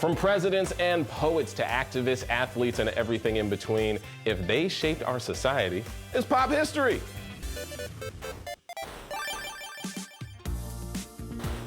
From presidents and poets to activists, athletes, and everything in between, if they shaped our society, it's pop history.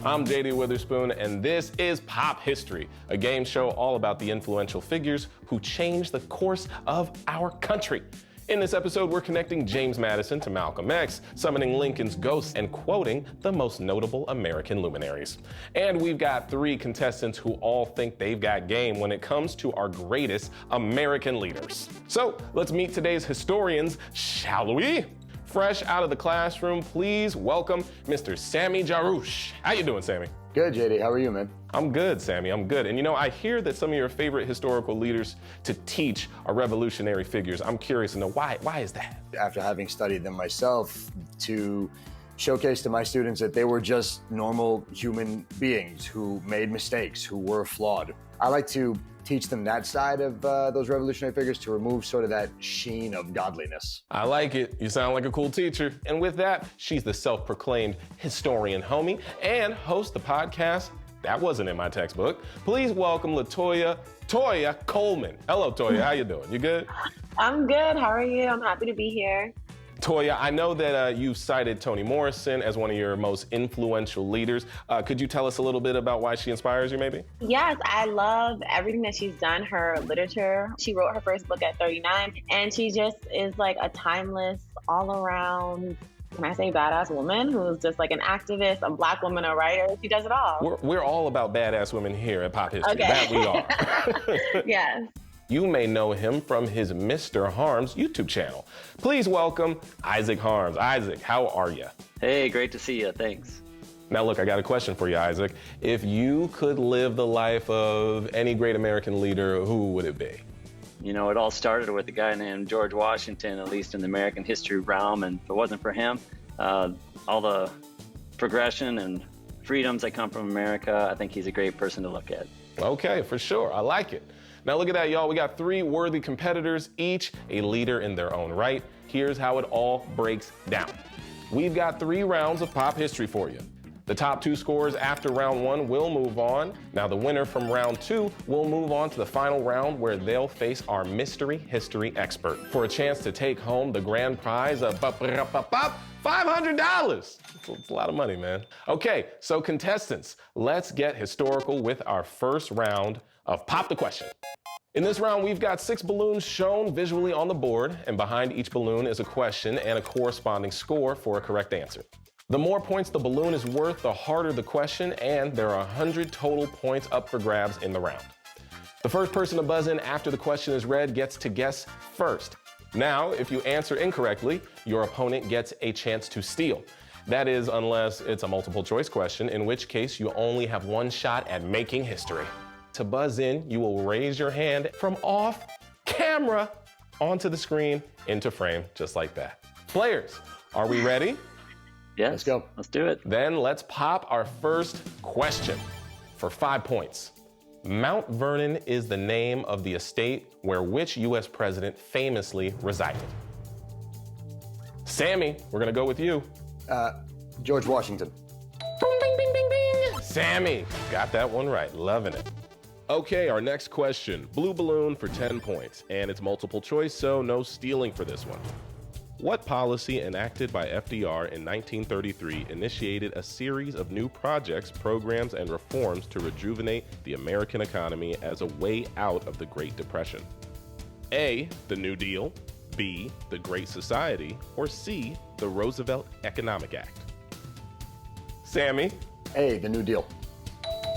I'm JD Witherspoon, and this is Pop History, a game show all about the influential figures who changed the course of our country. In this episode, we're connecting James Madison to Malcolm X, summoning Lincoln's ghosts, and quoting the most notable American luminaries. And we've got 3 contestants who all think they've got game when it comes to our greatest American leaders. So let's meet today's historians, shall we? Fresh out of the classroom, please welcome Mr. Sammy Jarouche. How you doing, Sammy? Good, JD. How are you, man? I'm good, Sammy. I'm good. And you know, I hear that some of your favorite historical leaders to teach are revolutionary figures. I'm curious to know why is that? After having studied them myself, to showcase to my students that they were just normal human beings who made mistakes, who were flawed. I like to teach them that side of those revolutionary figures to remove sort of that sheen of godliness. I like it. You sound like a cool teacher. And with that, she's the self-proclaimed historian homie and host the podcast that wasn't in my textbook. Please welcome Toya Coleman. Hello, Toya. How you doing? You good? I'm good. How are you? I'm happy to be here. Toya, I know that you've cited Toni Morrison as one of your most influential leaders. Could you tell us a little bit about why she inspires you, maybe? Yes, I love everything that she's done, her literature. She wrote her first book at 39, and she just is like a timeless, all-around, can I say badass woman who's just like an activist, a Black woman, a writer. She does it all. We're all about badass women here at Pop History. Okay. That we are. Yes. You may know him from his Mr. Harms YouTube channel. Please welcome Isaac Harms. Isaac, how are you? Hey, great to see you. Thanks. Now look, I got a question for you, Isaac. If you could live the life of any great American leader, who would it be? You know, it all started with a guy named George Washington, at least in the American history realm. And if it wasn't for him, all the progression and freedoms that come from America, I think he's a great person to look at. Okay, for sure. I like it. Now look at that, y'all. We got 3 worthy competitors, each a leader in their own right. Here's how it all breaks down. We've got 3 rounds of pop history for you. The top 2 scorers after round 1 will move on. Now the winner from round 2 will move on to the final round where they'll face our mystery history expert for a chance to take home the grand prize of $500. It's a lot of money, man. Okay, so contestants, let's get historical with our first round of Pop the Question. In this round, we've got 6 balloons shown visually on the board, and behind each balloon is a question and a corresponding score for a correct answer. The more points the balloon is worth, the harder the question, and there are 100 total points up for grabs in the round. The first person to buzz in after the question is read gets to guess first. Now, if you answer incorrectly, your opponent gets a chance to steal. That is, unless it's a multiple choice question, in which case you only have 1 shot at making history. To buzz in, you will raise your hand from off camera onto the screen into frame, just like that. Players, are we ready? Yes. Let's go. Let's do it. Then let's pop our first question for 5 points. Mount Vernon is the name of the estate where which U.S. president famously resided? Sammy, we're gonna go with you. George Washington. Boom, bing, bing, bing, bing. Sammy, got that one right, loving it. Okay, our next question. Blue balloon for 10 points, and it's multiple choice, so no stealing for this one. What policy enacted by FDR in 1933 initiated a series of new projects, programs, and reforms to rejuvenate the American economy as a way out of the Great Depression? A, the New Deal, B, the Great Society, or C, the Roosevelt Economic Act? Sammy? A, the New Deal.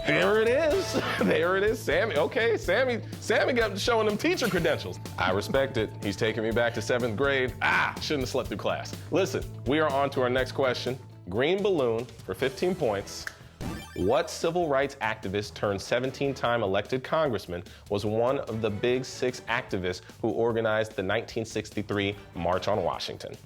There it is. There it is, Sammy. Okay, Sammy got showing them teacher credentials. I respect it. He's taking me back to 7th grade. Shouldn't have slept through class. Listen, we are on to our next question. Green balloon for 15 points. What civil rights activist turned 17-time elected congressman was one of the big 6 activists who organized the 1963 March on Washington?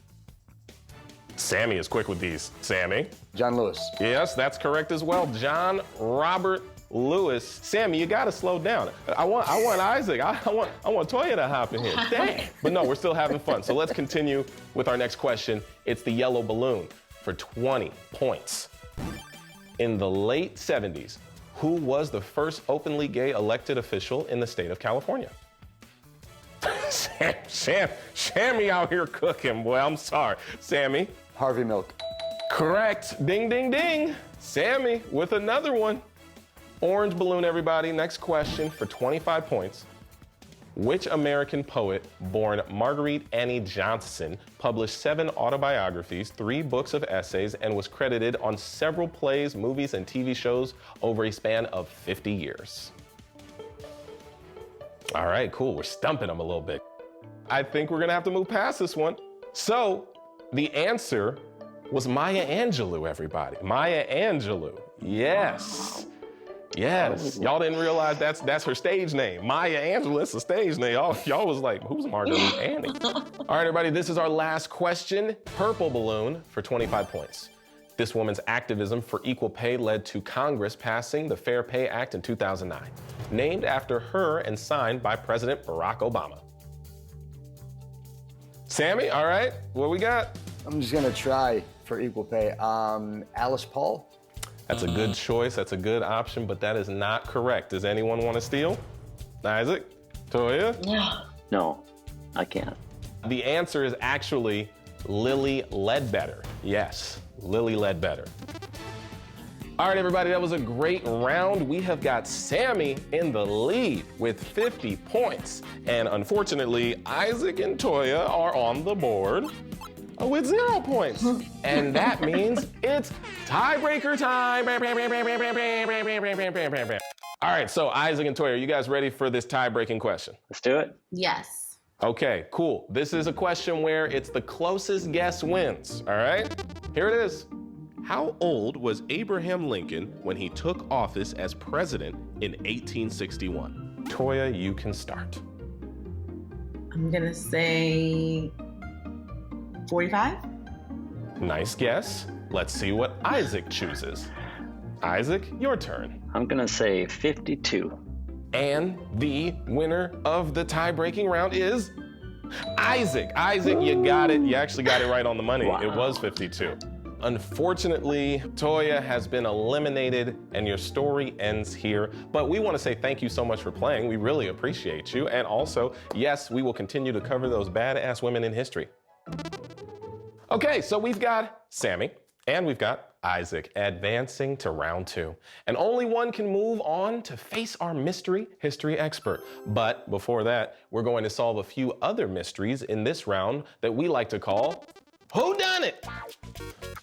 Sammy is quick with these. Sammy? John Lewis. Yes, that's correct as well. John Robert Lewis. Sammy, you gotta slow down. I want Isaac. I want Toya to hop in here. Dang. But no, we're still having fun. So let's continue with our next question. It's the yellow balloon for 20 points. In the late 70s, Who was the first openly gay elected official in the state of California? Sammy out here cooking, boy, I'm sorry. Sammy? Harvey Milk. Correct. Ding, ding, ding. Sammy with another one. Orange balloon, everybody. Next question for 25 points. Which American poet born Marguerite Annie Johnson published 7 autobiographies, 3 books of essays, and was credited on several plays, movies, and TV shows over a span of 50 years? All right, cool. We're stumping them a little bit. I think we're gonna have to move past this one. So the answer was Maya Angelou, everybody. Maya Angelou. Yes. Yes. Y'all didn't realize that's her stage name. Maya Angelou, it's a stage name. Y'all was like, who's Marguerite Annie? All right, everybody, this is our last question. Purple balloon for 25 points. This woman's activism for equal pay led to Congress passing the Fair Pay Act in 2009, named after her and signed by President Barack Obama. Sammy, all right, what we got? I'm just gonna try for equal pay. Alice Paul. That's a good choice, that's a good option, but that is not correct. Does anyone want to steal? Isaac? Toya? No, I can't. The answer is actually Lily Ledbetter. Yes, Lily Ledbetter. All right, everybody, that was a great round. We have got Sammy in the lead with 50 points. And unfortunately, Isaac and Toya are on the board with 0 points. And that means it's tiebreaker time. All right, so Isaac and Toya, are you guys ready for this tie-breaking question? Let's do it. Yes. Okay, cool. This is a question where it's the closest guess wins, all right? Here it is. How old was Abraham Lincoln when he took office as president in 1861? Toya, you can start. I'm gonna say 45. Nice guess. Let's see what Isaac chooses. Isaac, your turn. I'm gonna say 52. And the winner of the tie-breaking round is Isaac. Isaac, you got it. You actually got it right on the money. Wow. It was 52. Unfortunately, Toya has been eliminated and your story ends here. But we want to say thank you so much for playing. We really appreciate you. And also, yes, we will continue to cover those badass women in history. Okay, so we've got Sammy and we've got Isaac advancing to round 2. And only one can move on to face our mystery history expert. But before that, we're going to solve a few other mysteries in this round that we like to call Who Done It?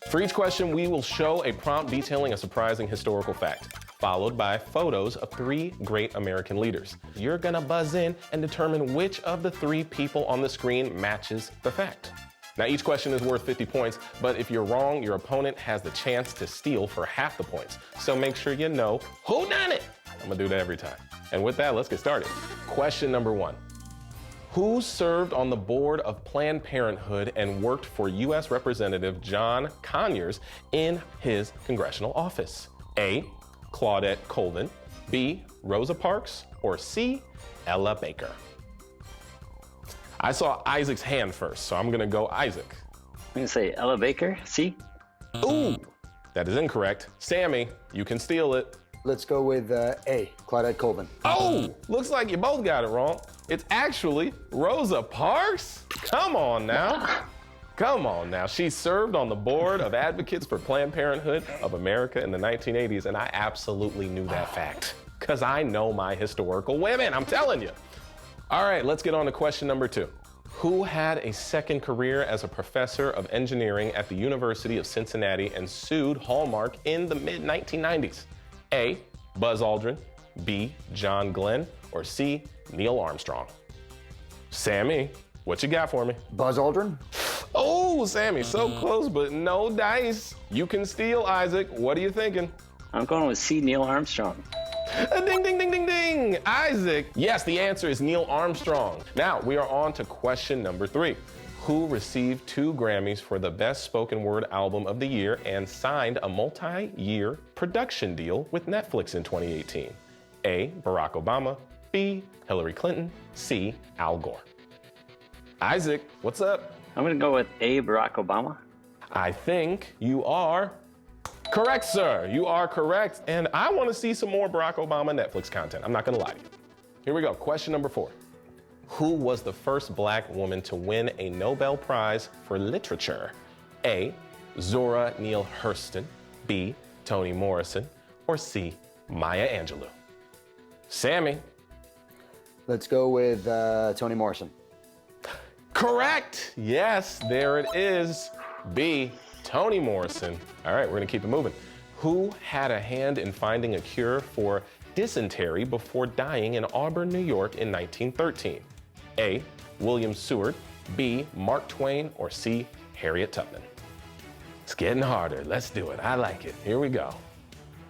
For each question, we will show a prompt detailing a surprising historical fact, followed by photos of 3 great American leaders. You're gonna buzz in and determine which of the 3 people on the screen matches the fact. Now, each question is worth 50 points, but if you're wrong, your opponent has the chance to steal for half the points. So make sure you know who done it. I'm gonna do that every time. And with that, let's get started. Question number 1. Who served on the board of Planned Parenthood and worked for U.S. Representative John Conyers in his congressional office? A, Claudette Colvin, B, Rosa Parks, or C, Ella Baker? I saw Isaac's hand first, so I'm gonna go Isaac. I'm gonna say Ella Baker, C? Ooh, that is incorrect. Sammy, you can steal it. Let's go with A, Claudette Colvin. Oh, looks like you both got it wrong. It's actually Rosa Parks. Come on now. Come on now. She served on the board of advocates for Planned Parenthood of America in the 1980s, and I absolutely knew that fact, because I know my historical women, I'm telling you. All right, let's get on to question number 2. Who had a second career as a professor of engineering at the University of Cincinnati and sued Hallmark in the mid-1990s? A, Buzz Aldrin, B, John Glenn, or C, Neil Armstrong? Sammy, what you got for me? Buzz Aldrin? Oh, Sammy, so close, but no dice. You can steal, Isaac. What are you thinking? I'm going with C, Neil Armstrong. Ding, ding, ding, ding, ding. Isaac, yes, the answer is Neil Armstrong. Now, we are on to question number 3. Who received 2 Grammys for the Best Spoken Word Album of the Year and signed a multi-year production deal with Netflix in 2018? A, Barack Obama, B, Hillary Clinton, C, Al Gore? Isaac, what's up? I'm gonna go with A, Barack Obama. I think you are Correct, sir. You are correct. And I want to see some more Barack Obama Netflix content. I'm not going to lie to you. Here we go. Question number 4. Who was the first black woman to win a Nobel Prize for Literature? A. Zora Neale Hurston. B. Toni Morrison. Or C. Maya Angelou? Sammy. Let's go with Toni Morrison. Correct. Yes, there it is. B. Toni Morrison. All right, we're going to keep it moving. Who had a hand in finding a cure for dysentery before dying in Auburn, New York in 1913? A. William Seward. B. Mark Twain. Or C. Harriet Tubman? It's getting harder. Let's do it. I like it. Here we go.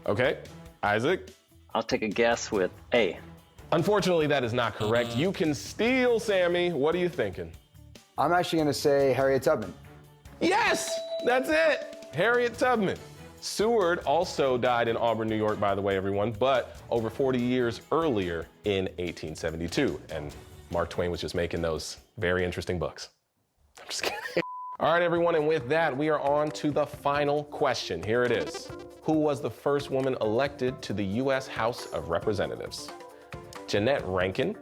Okay, Isaac? I'll take a guess with A. Unfortunately, that is not correct. You can steal, Sammy. What are you thinking? I'm actually going to say Harriet Tubman. Yes, that's it. Harriet Tubman. Seward also died in Auburn, New York, by the way, everyone, but over 40 years earlier in 1872. And Mark Twain was just making those very interesting books. I'm just kidding. All right, everyone, and with that, we are on to the final question. Here it is. Who was the first woman elected to the U.S. House of Representatives? Jeanette Rankin,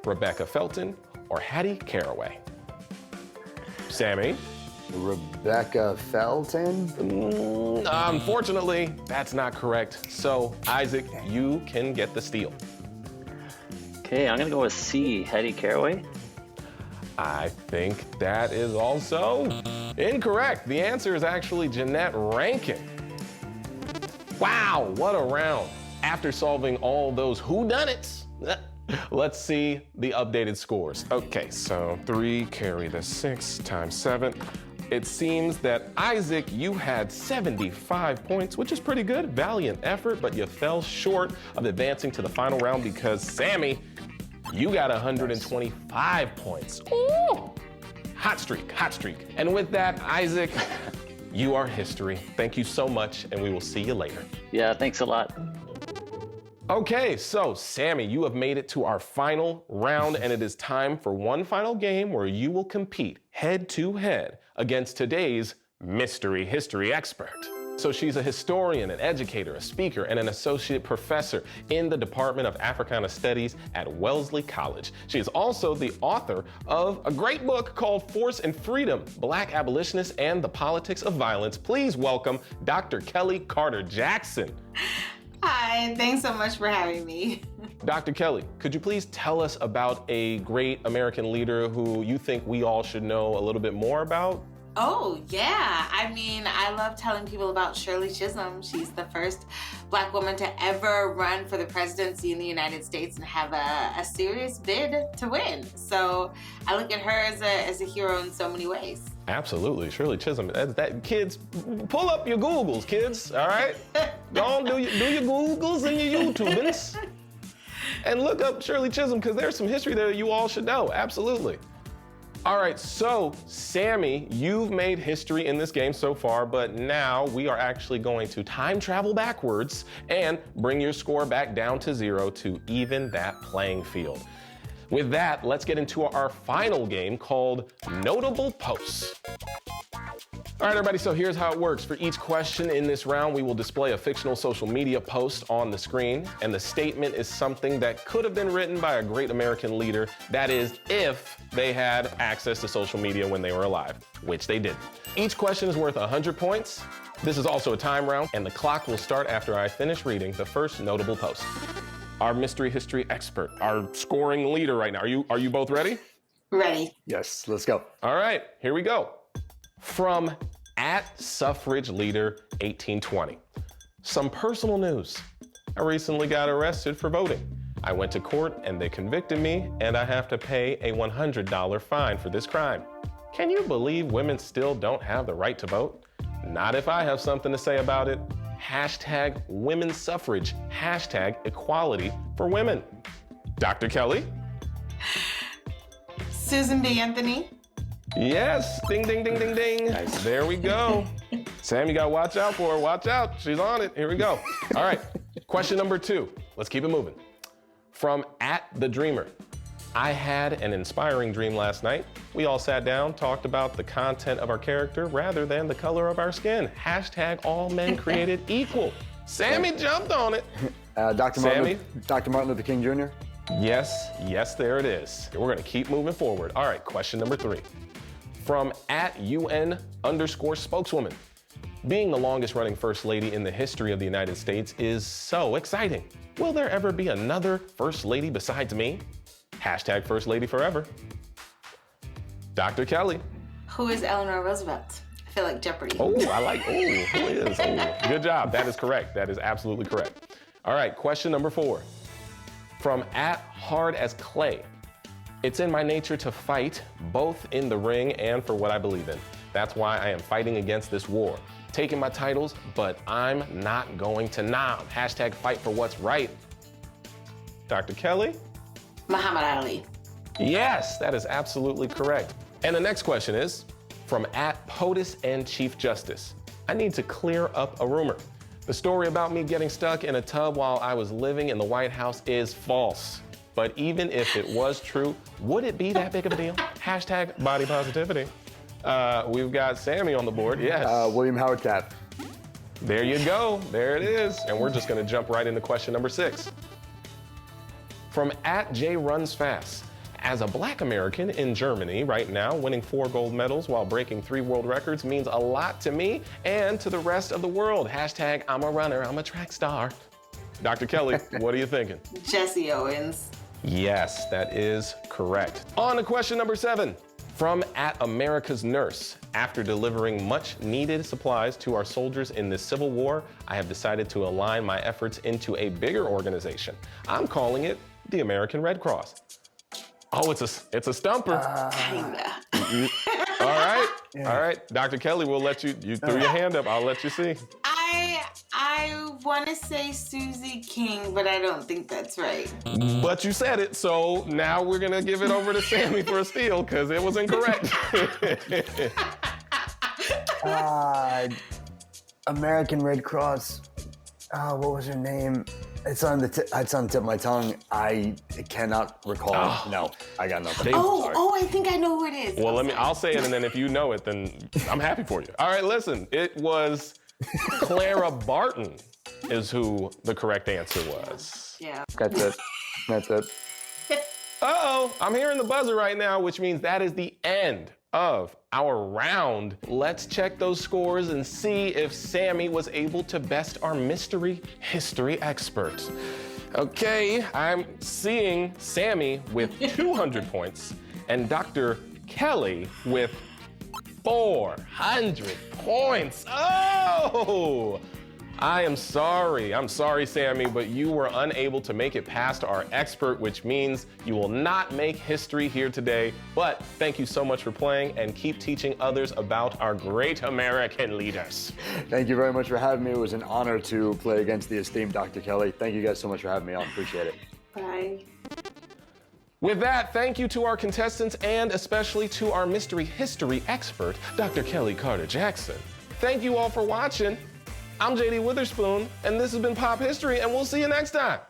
Rebecca Felton, or Hattie Caraway? Sammy? Rebecca Felton? Unfortunately, that's not correct. So, Isaac, you can get the steal. Okay, I'm gonna go with C, Hattie Caraway. I think that is also incorrect. The answer is actually Jeanette Rankin. Wow, what a round. After solving all those whodunits, let's see the updated scores. Okay, so 3 carry the 6 times 7. It seems that Isaac, you had 75 points, which is pretty good. Valiant effort, but you fell short of advancing to the final round because Sammy, you got 125 points. Ooh! Hot streak, hot streak. And with that, Isaac, you are history. Thank you so much, and we will see you later. Yeah, thanks a lot. Okay, so Sammy, you have made it to our final round, and it is time for one final game where you will compete head-to-head against today's mystery history expert. So she's a historian, an educator, a speaker, and an associate professor in the Department of Africana Studies at Wellesley College. She is also the author of a great book called Force and Freedom, Black Abolitionists and the Politics of Violence. Please welcome Dr. Kelly Carter Jackson. Hi, thanks so much for having me. Dr. Kelly, could you please tell us about a great American leader who you think we all should know a little bit more about? Oh, yeah. I mean, I love telling people about Shirley Chisholm. She's the first Black woman to ever run for the presidency in the United States and have a serious bid to win. So I look at her as a hero in so many ways. Absolutely, Shirley Chisholm. Kids, pull up your Googles, kids, all right? Go on, do your Googles and your YouTubers. And look up Shirley Chisholm, because there's some history there you all should know, absolutely. All right, so Sammy, you've made history in this game so far, but now we are actually going to time travel backwards and bring your score back down to 0 to even that playing field. With that, let's get into our final game called Notable Posts. All right, everybody, so here's how it works. For each question in this round, we will display a fictional social media post on the screen, and the statement is something that could have been written by a great American leader. That is, if they had access to social media when they were alive, which they didn't. Each question is worth 100 points. This is also a time round, and the clock will start after I finish reading the first notable post. Our mystery history expert, our scoring leader right now. Are you both ready? Ready. Yes, let's go. All right, here we go. From @SuffrageLeader 1820. Some personal news. I recently got arrested for voting. I went to court and they convicted me, and I have to pay a $100 fine for this crime. Can you believe women still don't have the right to vote? Not if I have something to say about it. Hashtag women's suffrage. Hashtag equality for women. Dr. Kelly? Susan B. Anthony. Yes, ding, ding, ding, ding, ding. Nice. There we go. Sam, you gotta watch out for her. Watch out, she's on it. Here we go. All right, question number 2. Let's keep it moving. From @TheDreamer. I had an inspiring dream last night. We all sat down, talked about the content of our character rather than the color of our skin. Hashtag all men created equal. Sammy jumped on it. Dr. Sammy? Martin Luther King Jr.? Yes, there it is. We're gonna keep moving forward. All right, question number 3. From @UN_spokeswoman. Being the longest running First Lady in the history of the United States is so exciting. Will there ever be another First Lady besides me? Hashtag First Lady forever. Dr. Kelly. Who is Eleanor Roosevelt? I feel like Jeopardy. Oh, I like, who is? Oh, good job. That is correct. That is absolutely correct. All right, question number 4. From @HardAsClay. It's in my nature to fight, both in the ring and for what I believe in. That's why I am fighting against this war. Taking my titles, but I'm not going to nom. Hashtag fight for what's right. Dr. Kelly? Muhammad Ali. Yes, that is absolutely correct. And the next question is from @POTUS and Chief Justice. I need to clear up a rumor. The story about me getting stuck in a tub while I was living in the White House is false. But even if it was true, would it be that big of a deal? Hashtag body positivity. We've got Sammy on the board, yes. William Howard Taft. There you go, there it is. And we're just gonna jump right into question number 6. From @JRunsFast. As a Black American in Germany right now, winning 4 gold medals while breaking 3 world records means a lot to me and to the rest of the world. Hashtag I'm a runner, I'm a track star. Dr. Kelly, what are you thinking? Jesse Owens. Yes, that is correct. On to question number 7. From @America's Nurse. After delivering much needed supplies to our soldiers in the Civil War, I have decided to align my efforts into a bigger organization. I'm calling it the American Red Cross. Oh, it's a stumper. Kinda. All right. Dr. Kelly, we'll let you threw your hand up. I'll let you see. I want to say Susie King, but I don't think that's right. But you said it, so now we're gonna give it over to Sammy for a steal because it was incorrect. American Red Cross. What was her name? It's on the tip of my tongue. I cannot recall. No, I got nothing. Oh, I think I know who it is. Well, I'll say it, and then if you know it, then I'm happy for you. All right, listen, it was Clara Barton is who the correct answer was. Yeah. That's it. Uh-oh, I'm hearing the buzzer right now, which means that is the end of our round. Let's check those scores and see if Sammy was able to best our mystery history expert. Okay, I'm seeing Sammy with 200 points and Dr. Kelly with 400 points. Oh! I am sorry, Sammy, but you were unable to make it past our expert, which means you will not make history here today. But thank you so much for playing and keep teaching others about our great American leaders. Thank you very much for having me. It was an honor to play against the esteemed Dr. Kelly. Thank you guys so much for having me on. Appreciate it. Bye. With that, thank you to our contestants and especially to our mystery history expert, Dr. Kelly Carter Jackson. Thank you all for watching. I'm JD Witherspoon, and this has been Pop History, and we'll see you next time.